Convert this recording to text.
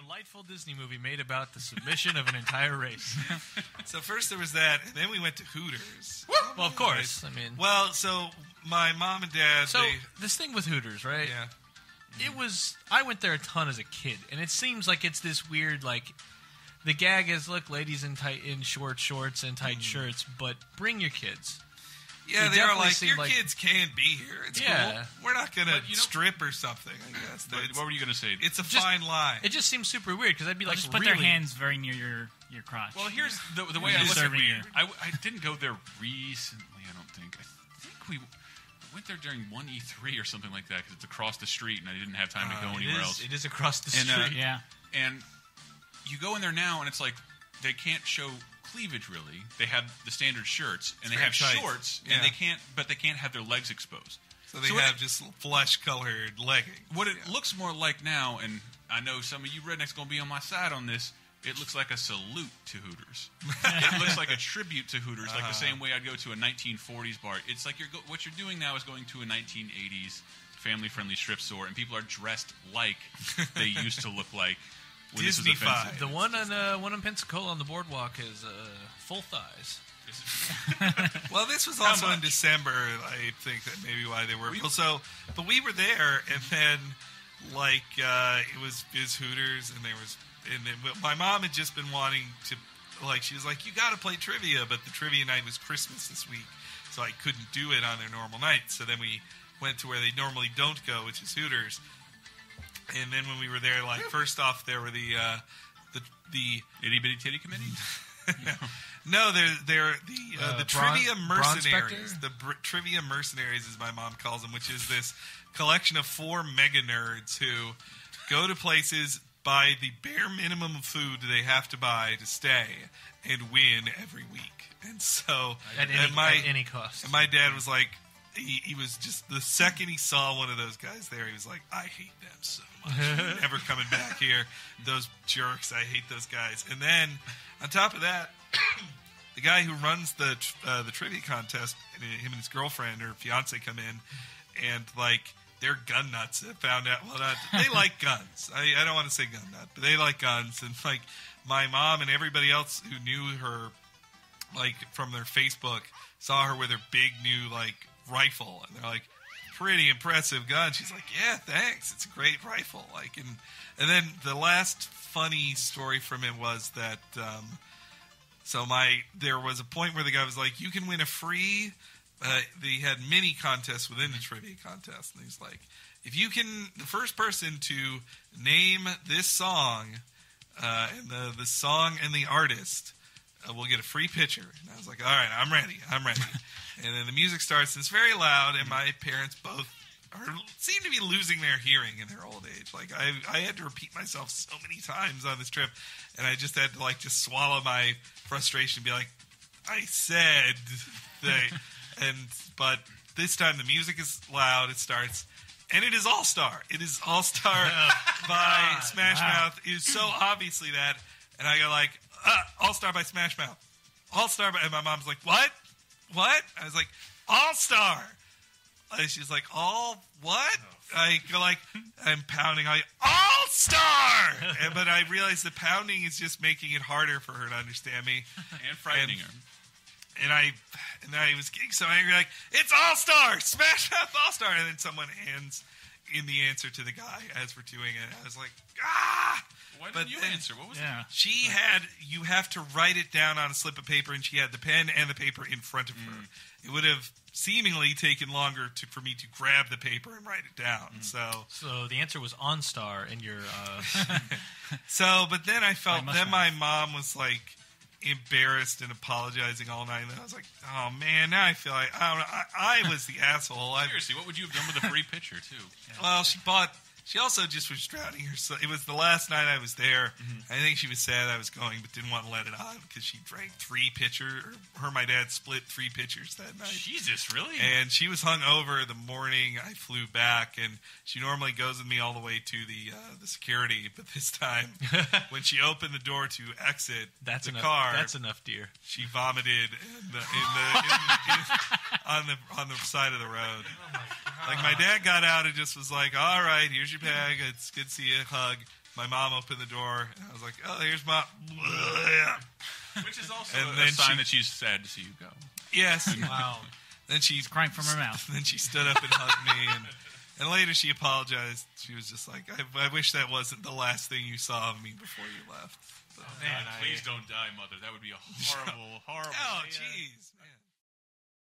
delightful Disney movie made about the submission of an entire race. So first there was that, and then we went to Hooters. Well, of course. I mean, well, so my mom and dad. So this thing with Hooters, right? Yeah. It was. I went there a ton as a kid, and it seems like it's this weird, like, the gag is, look, ladies in short shorts and tight shirts, but bring your kids. Yeah, they are like, your kids can be here. It's Yeah. cool. We're not going to strip or something, I guess. What were you going to say? It's a fine line. It just seems super weird, because I'd be like, just put their hands very near your crotch. Well, here's the way I look at it. I didn't go there recently, I don't think. I think we went there during 1E3 or something like that, because it's across the street, and I didn't have time to go anywhere else. It is across the street. Yeah. And you go in there now, and it's like, they can't show cleavage really. They have the standard shirts, and they have shorts, and they can't have their legs exposed. So they have just flesh-colored leggings. What it looks more like now, and I know some of you rednecks going to be on my side on this, it looks like a salute to Hooters. It looks like a tribute to Hooters, like the same way I'd go to a 1940s bar. It's like what you're doing now is going to a 1980s family-friendly strip store, and people are dressed like they used to look like. Disney vibe. The one in Pensacola on the boardwalk is full thighs. Well, this was also in December. I think that maybe why they were. But we were there, and then it was Hooters, and my mom had just been wanting to, she was like, you got to play trivia, but the trivia night was Christmas this week, so I couldn't do it on their normal night. So then we went to where they normally don't go, which is Hooters. And then when we were there, first off, there were the Itty Bitty Titty Committee? No, they're the Trivia Mercenaries. Bronze The Trivia Mercenaries, as my mom calls them, which is this collection of 4 mega nerds who go to places, buy the bare minimum of food they have to buy to stay, and win every week. And so, at any cost. And my dad was like, he was just, the second he saw one of those guys there, he was like, I hate them so much. I'm never coming back here. Those jerks, I hate those guys. And then, on top of that, the guy who runs the trivia contest, him and his girlfriend or fiance come in, and they're gun nuts. I found out. Well, they like guns. I don't want to say gun nut, but they like guns. And my mom and everybody else who knew her, from their Facebook, saw her with her big new rifle, and they're like, pretty impressive gun. She's like, yeah, thanks. It's a great rifle. And then the last funny story from it was that. There was a point where the guy was like, you can win a free, they had mini contests within the trivia contest. And he's like, if you can, the first person to name this song, and the song and the artist, will get a free picture. And I was like, all right, I'm ready. And then the music starts, and it's very loud, and my parents both seem to be losing their hearing in their old age. I had to repeat myself so many times on this trip, and I just had to just swallow my frustration and be like, I said but this time the music is loud, it starts, and it is All Star. It is All Star by Smash Mouth. It is so obviously that, and I go All Star by Smash Mouth. All Star by, and my mom's like, what? I was like, All Star. She's like, all what? I go I'm pounding. All Star! But I realized the pounding is just making it harder for her to understand me. And frightening her. And I was getting so angry, it's All Star! Smash Mouth All Star! And then someone hands in the answer to the guy as we're doing it. I was like, ah! Why didn't you answer? What was it? She you have to write it down on a slip of paper, and she had the pen and the paper in front of her. It would have seemingly taken longer for me to grab the paper and write it down. So the answer was OnStar in your... but then I felt... Then my mom was embarrassed and apologizing all night. And I was like, oh man, now I feel like... I was the asshole. Seriously, what would you have done with a free pitcher too? Well, she also just was drowning herself. It was the last night I was there. I think she was sad I was going, but didn't want to let it on because she drank 3 pitchers. Her and my dad split 3 pitchers that night. Jesus, really? And she was hungover the morning I flew back, and she normally goes with me all the way to the security. But this time, when she opened the door to exit car, that's enough, dear. She vomited on the side of the road. My dad got out and just was like, all right, here's your bag. It's good to see you. Hug. my mom opened the door, and I was like, "Oh, here's Mom." Which is also And a then sign that she's sad to see you go. Yes. Wow. Then she's Crying from her mouth. Then she stood up and hugged me, and later she apologized. She was just like, "I wish that wasn't the last thing you saw of me before you left." But, Man, please don't die, Mother. That would be a horrible, horrible. Oh, jeez, man.